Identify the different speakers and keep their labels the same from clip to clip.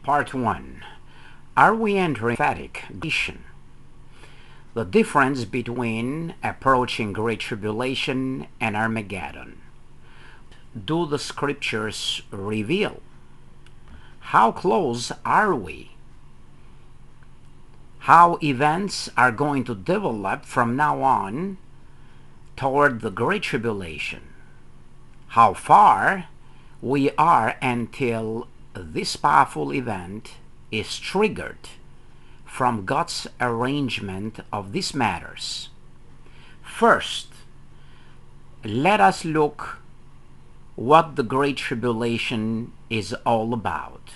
Speaker 1: Part 1. Are we entering prophetic Great? The difference between approaching Great Tribulation and Armageddon. Do the scriptures reveal? How close are we? How events are going to develop from now on toward the Great Tribulation? How far we are until this powerful event is triggered from God's arrangement of these matters. First, let us look what the Great Tribulation is all about.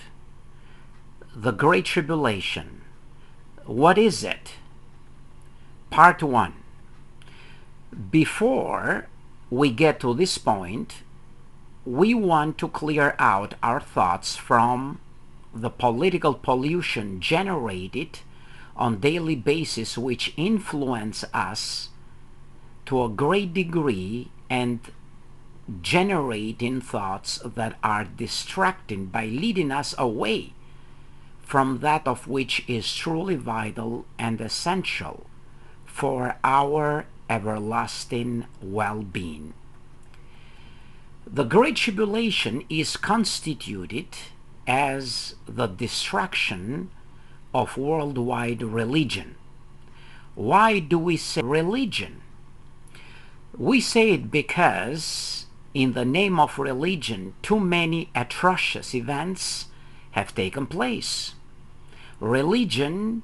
Speaker 1: The Great Tribulation. What is it? Part 1. Before we get to this point, we want to clear out our thoughts from the political pollution generated on daily basis, which influence us to a great degree and generating thoughts that are distracting by leading us away from that of which is truly vital and essential for our everlasting well-being. The Great Tribulation is constituted as the destruction of worldwide religion. Why do we say religion? We say it because in the name of religion, too many atrocious events have taken place. Religion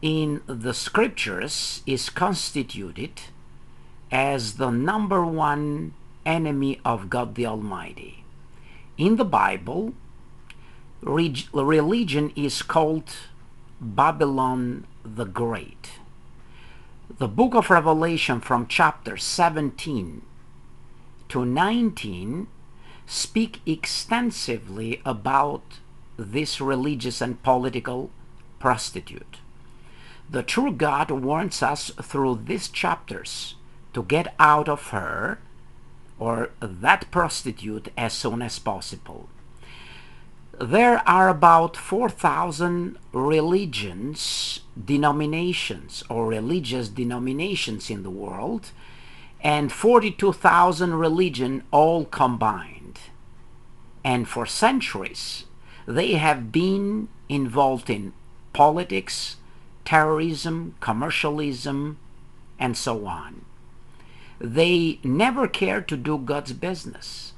Speaker 1: in the scriptures is constituted as the number one enemy of God the Almighty. In the Bible, religion is called Babylon the Great. The book of Revelation from chapter 17 to 19 speak extensively about this religious and political prostitute. The true God warns us through these chapters to get out of her or that prostitute as soon as possible. There are about 4,000 religions, denominations, or religious denominations in the world, and 42,000 religions all combined. And for centuries, they have been involved in politics, terrorism, commercialism, and so on. They never cared to do God's business.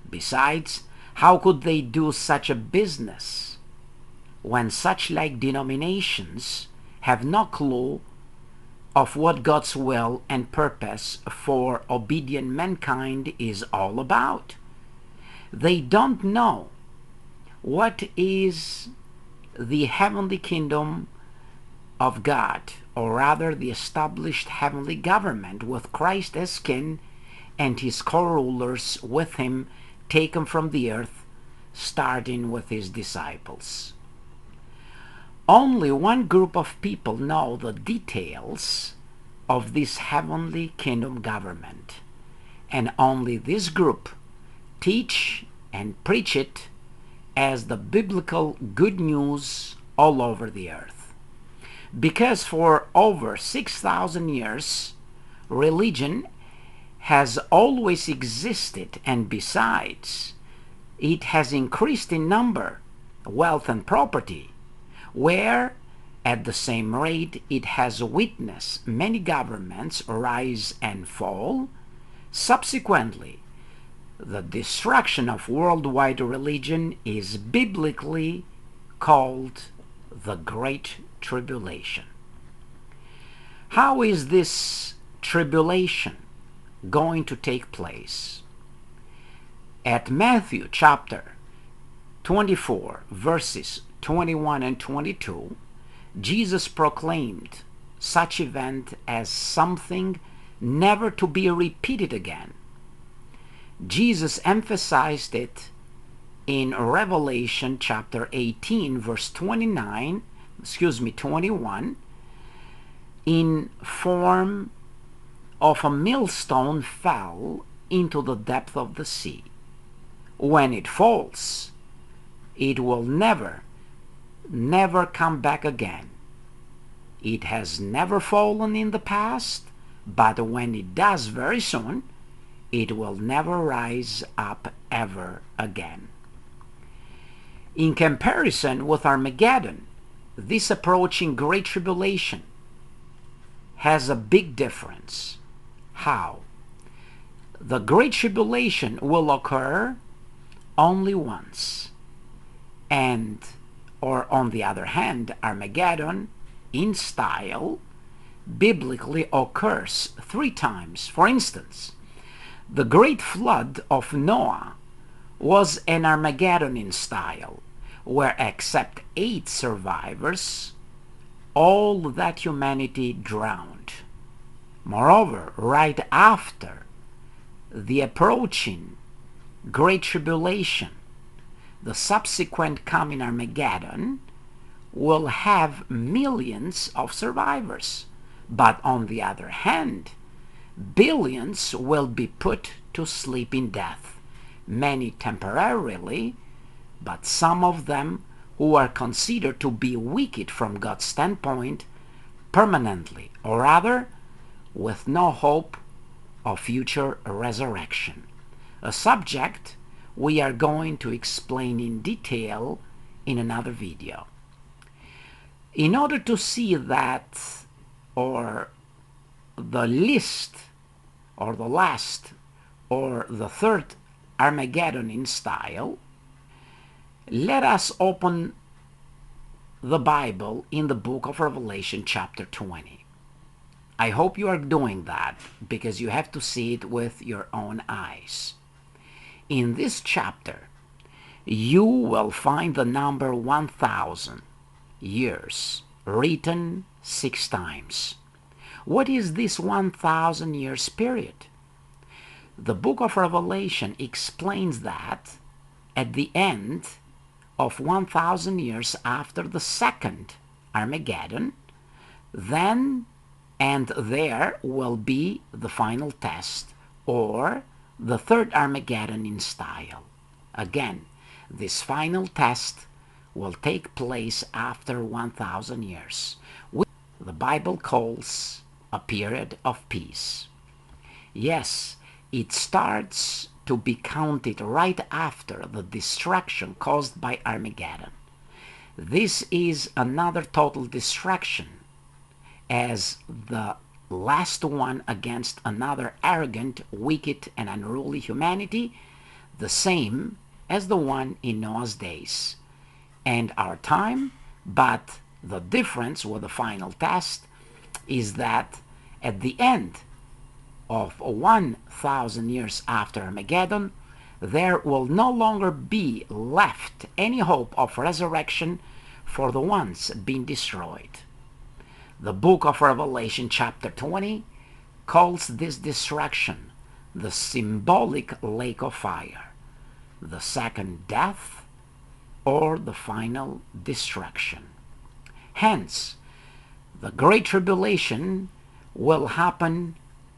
Speaker 1: Besides, how could they do such a business when such like denominations have no clue of what God's will and purpose for obedient mankind is all about? They don't know what is the heavenly kingdom of God, or rather the established heavenly government with Christ as king and his co-rulers with him taken from the earth, starting with his disciples. Only one group of people know the details of this heavenly kingdom government, and only this group teach and preach it as the biblical good news all over the earth. Because for over 6,000 years, religion has always existed, and besides, it has increased in number, wealth, and property, where at the same rate it has witnessed many governments rise and fall. Subsequently, the destruction of worldwide religion is biblically called the Great Tribulation. How is this tribulation going to take place? At Matthew chapter 24 verses 21 and 22, Jesus proclaimed such event as something never to be repeated again. Jesus emphasized it in Revelation chapter 18 verse 21 in form of a millstone fell into the depth of the sea. When it falls, it will never never come back again. It has never fallen in the past, but when it does very soon, it will never rise up ever again. In comparison with Armageddon, this approaching Great Tribulation has a big difference. How? The Great Tribulation will occur only once, or on the other hand, Armageddon, in style, biblically occurs 3 times. For instance, the great flood of Noah was an Armageddon in style, where except 8 survivors, all that humanity drowned. Moreover, right after the approaching Great Tribulation, the subsequent coming Armageddon will have millions of survivors. But on the other hand, billions will be put to sleep in death, many temporarily, but some of them who are considered to be wicked from God's standpoint permanently, or rather, with no hope of future resurrection. A subject we are going to explain in detail in another video. In order to see that, or the list, or the last, or the third Armageddon in style, let us open the Bible in the book of Revelation chapter 20. I hope you are doing that, because you have to see it with your own eyes. In this chapter, you will find the number 1,000 years written 6 times. What is this 1,000 years period? The book of Revelation explains that at the end of 1,000 years after the second Armageddon, then and there will be the final test, or the third Armageddon in style. Again, this final test will take place after 1,000 years, which the Bible calls a period of peace. Yes, it starts to be counted right after the destruction caused by Armageddon. This is another total destruction, as the last one against another arrogant, wicked, and unruly humanity, the same as the one in Noah's days and our time, but the difference with the final test is that at the end of 1,000 years after Armageddon, there will no longer be left any hope of resurrection for the ones being destroyed. The book of Revelation chapter 20 calls this destruction the symbolic lake of fire, the second death, or the final destruction. Hence, the Great Tribulation will happen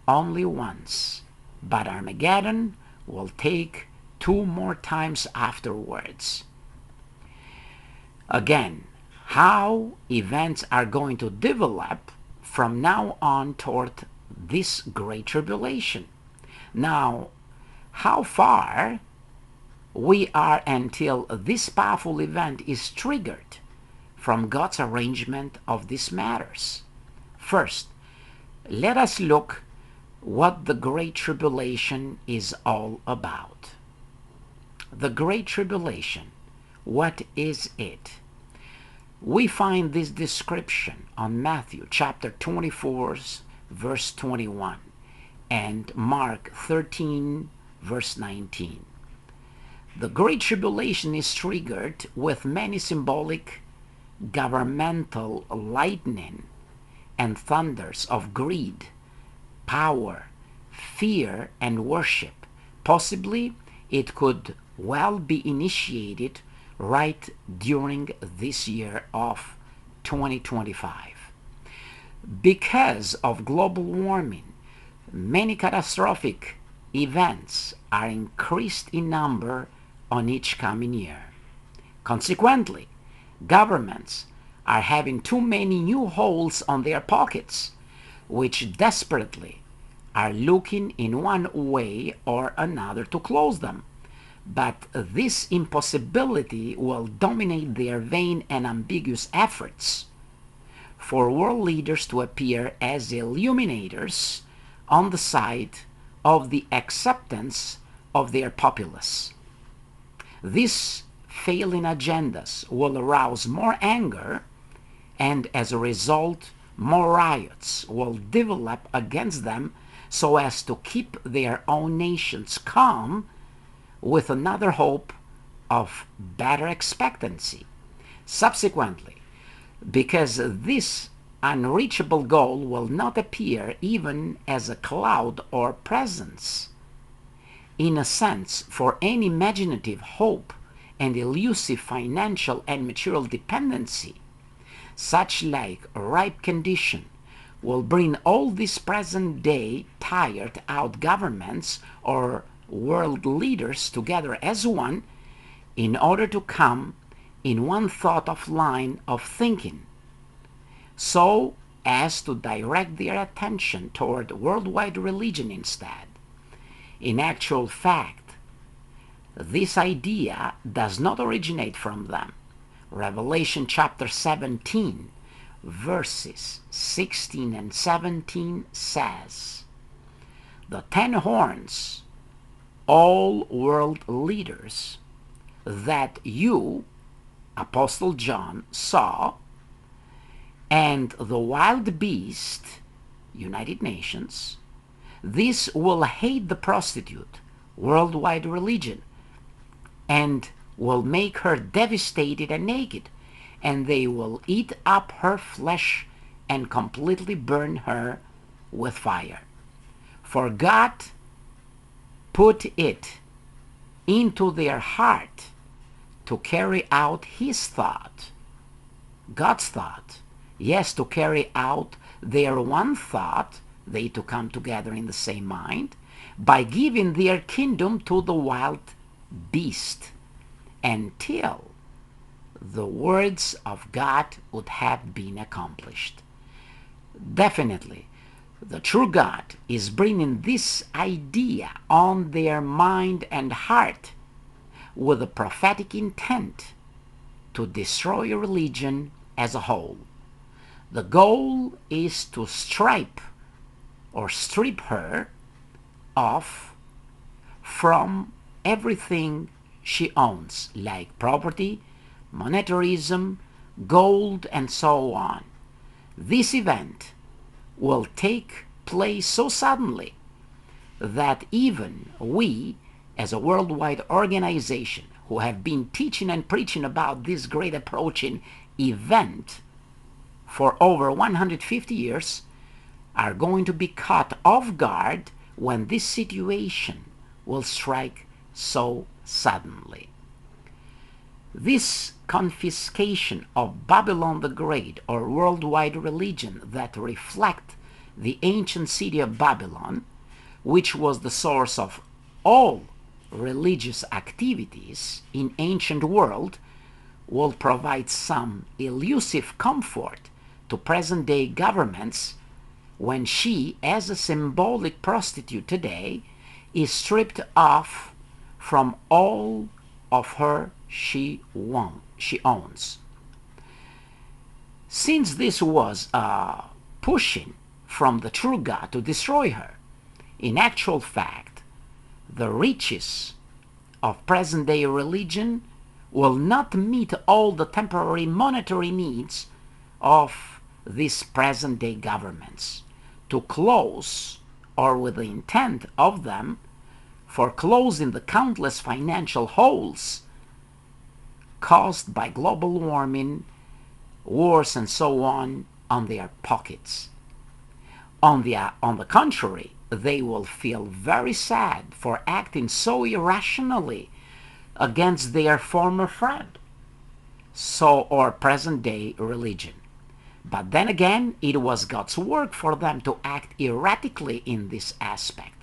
Speaker 1: only once, but Armageddon will take 2 more times afterwards. Again, how events are going to develop from now on toward this Great Tribulation. Now, how far we are until this powerful event is triggered from God's arrangement of these matters? First, let us look what the Great Tribulation is all about. The Great Tribulation, what is it? We find this description on Matthew chapter 24, verse 21, and Mark 13, verse 19. The Great Tribulation is triggered with many symbolic governmental lightning and thunders of greed, power, fear, and worship. Possibly it could well be initiated right during this year of 2025. Because of global warming, many catastrophic events are increased in number on each coming year. Consequently, Governments are having too many new holes on their pockets, which desperately are looking in one way or another to close them. But this impossibility will dominate their vain and ambiguous efforts for world leaders to appear as illuminators on the side of the acceptance of their populace. These failing agendas will arouse more anger, and as a result, more riots will develop against them so as to keep their own nations calm with another hope of better expectancy. Subsequently, because this unreachable goal will not appear even as a cloud or presence, in a sense, for any imaginative hope and elusive financial and material dependency, such like a ripe condition will bring all these present-day tired-out governments or world leaders together as one in order to come in one thought of line of thinking, so as to direct their attention toward worldwide religion instead. In actual fact, this idea does not originate from them. Revelation chapter 17 verses 16 and 17 says, "The 10 horns, all world leaders, that you, Apostle John, saw, and the wild beast, United Nations, this will hate the prostitute, worldwide religion, and will make her devastated and naked, and they will eat up her flesh and completely burn her with fire. For God put it into their heart to carry out his thought," God's thought, yes, to carry out their one thought, they to come together in the same mind, by giving their kingdom to the wild beast, until the words of God would have been accomplished. Definitely, the true God is bringing this idea on their mind and heart with a prophetic intent to destroy religion as a whole. The goal is to strip her off from everything she owns, like property, monetarism, gold, and so on. This event will take place so suddenly that even we, as a worldwide organization who have been teaching and preaching about this great approaching event for over 150 years, are going to be caught off guard when this situation will strike so suddenly. This confiscation of Babylon the Great, or worldwide religion that reflect the ancient city of Babylon, which was the source of all religious activities in ancient world, will provide some elusive comfort to present-day governments when she, as a symbolic prostitute today, is stripped off from all of her she owns. Since this was pushing from the true God to destroy her, in actual fact, the riches of present-day religion will not meet all the temporary monetary needs of these present-day governments, to close, or with the intent of them, for closing the countless financial holes caused by global warming, wars, and so on their pockets. On the contrary, they will feel very sad for acting so irrationally against their former friend, or present-day religion. But then again, it was God's work for them to act erratically in this aspect.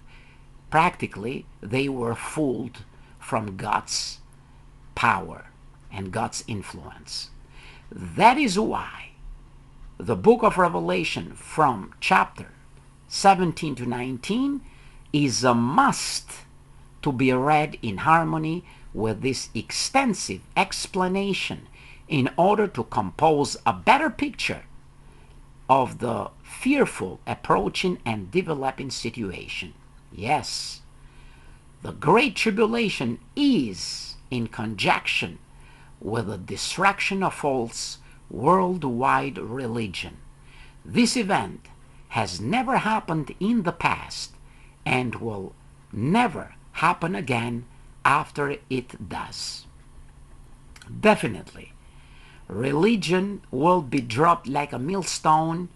Speaker 1: Practically, they were fooled from God's power and God's influence. That is why the book of Revelation from chapter 17 to 19 is a must to be read in harmony with this extensive explanation in order to compose a better picture of the fearful approaching and developing situation. Yes, the Great Tribulation is in conjunction with the destruction of false worldwide religion. This event has never happened in the past and will never happen again after it does. Definitely, religion will be dropped like a millstone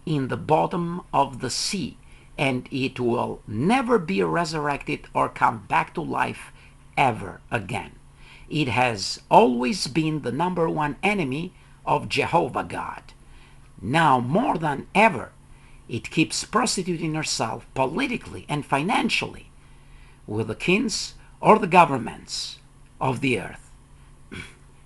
Speaker 1: in the bottom of the sea, and it will never be resurrected or come back to life ever again. It has always been the number one enemy of Jehovah God. Now more than ever, it keeps prostituting herself politically and financially with the kings or the governments of the earth.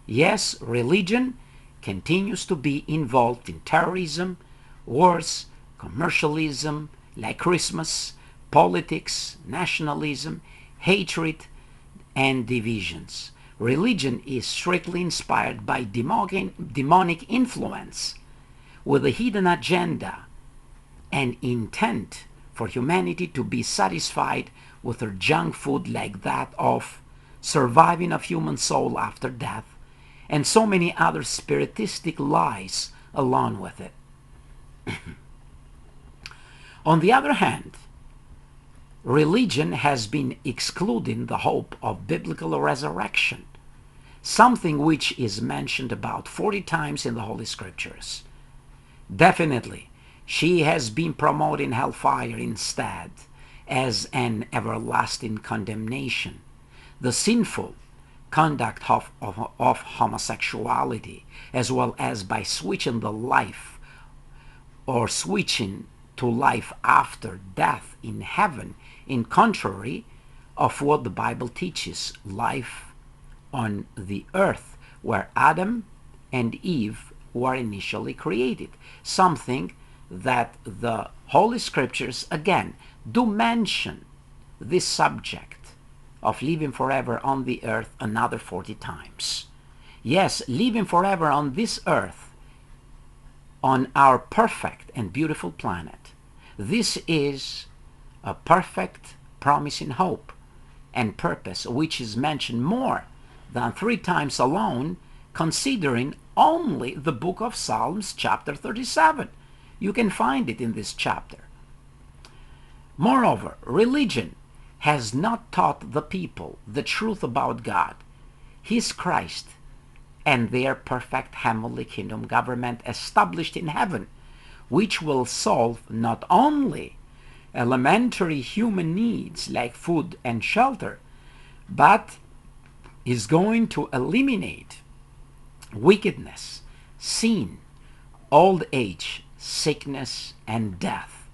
Speaker 1: Yes, religion continues to be involved in terrorism, wars, commercialism, like Christmas, politics, nationalism, hatred, and divisions. Religion is strictly inspired by demonic influence with a hidden agenda and intent for humanity to be satisfied with their junk food, like that of surviving of human soul after death, and so many other spiritistic lies along with it. On the other hand, religion has been excluding the hope of biblical resurrection, something which is mentioned about 40 times in the Holy Scriptures. Definitely, she has been promoting hellfire instead as an everlasting condemnation, the sinful conduct of homosexuality, as well as by switching the life or switching to life after death in heaven, in contrary of what the Bible teaches, life on the earth where Adam and Eve were initially created, something that the Holy Scriptures again do mention this subject of living forever on the earth another 40 times. Yes, living forever on this earth, on our perfect and beautiful planet. This is a perfect promising hope and purpose which is mentioned more than 3 times alone, considering only the book of Psalms chapter 37. You can find it in this chapter. Moreover, religion has not taught the people the truth about God, His Christ, and their perfect heavenly kingdom government established in heaven, which will solve not only elementary human needs like food and shelter, but is going to eliminate wickedness, sin, old age, sickness, and death.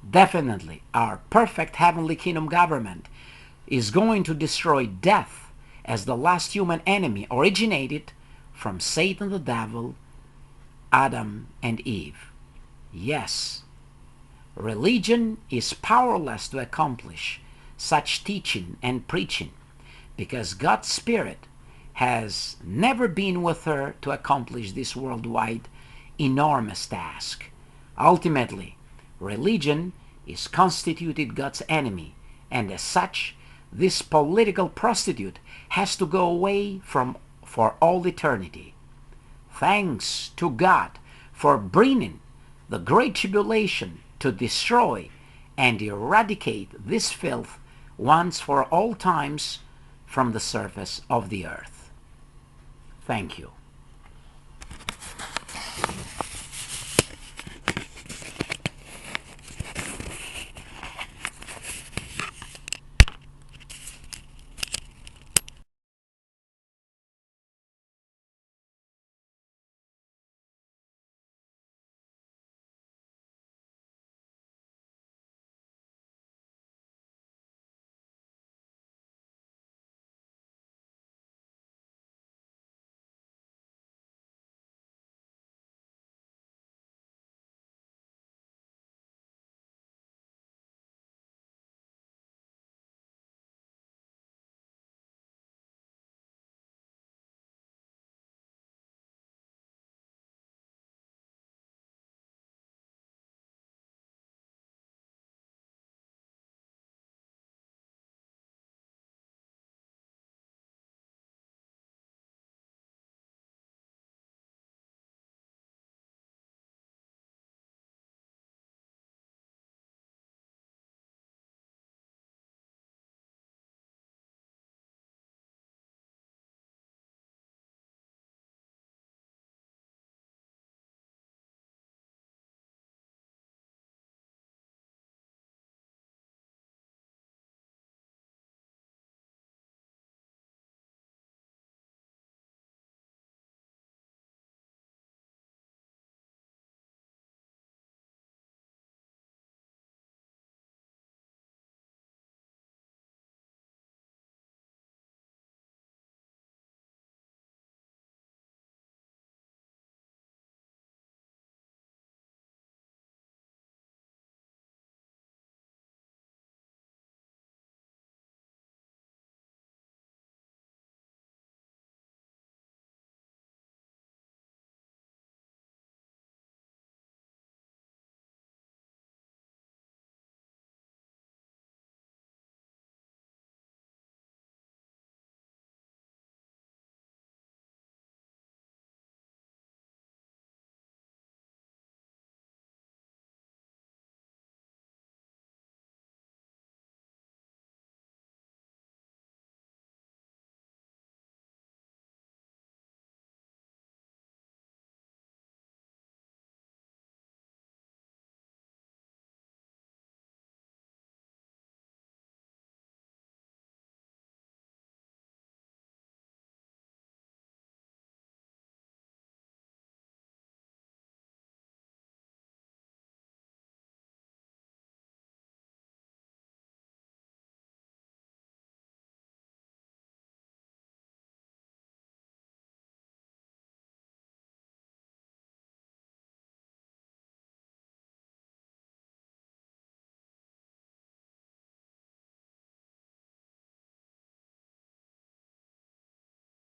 Speaker 1: Definitely, our perfect heavenly kingdom government is going to destroy death as the last human enemy originated from Satan the devil, Adam and Eve. Yes, religion is powerless to accomplish such teaching and preaching because God's Spirit has never been with her to accomplish this worldwide enormous task. Ultimately, religion is constituted God's enemy, and as such, this political prostitute has to go away for all eternity. Thanks to God for bringing the Great Tribulation to destroy and eradicate this filth once for all times from the surface of the earth. Thank you.